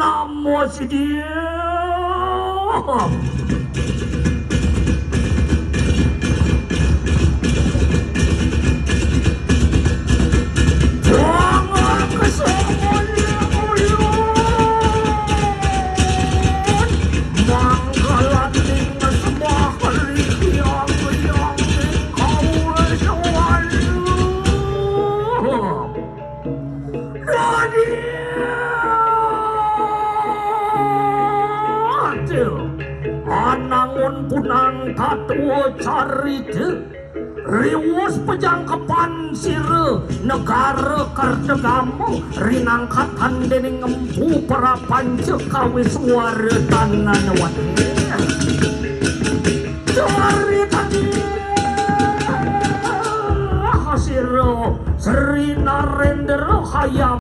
namo si dia. Jangan kesemuanya manggalan dengan semua kali yang kau lesuan anangun punang tatua carita riwus pejangkepan sire negara Kardegamo rinangkatan dening empu para panca kawi suara tanah wati carita sire Sri Narendra Hayam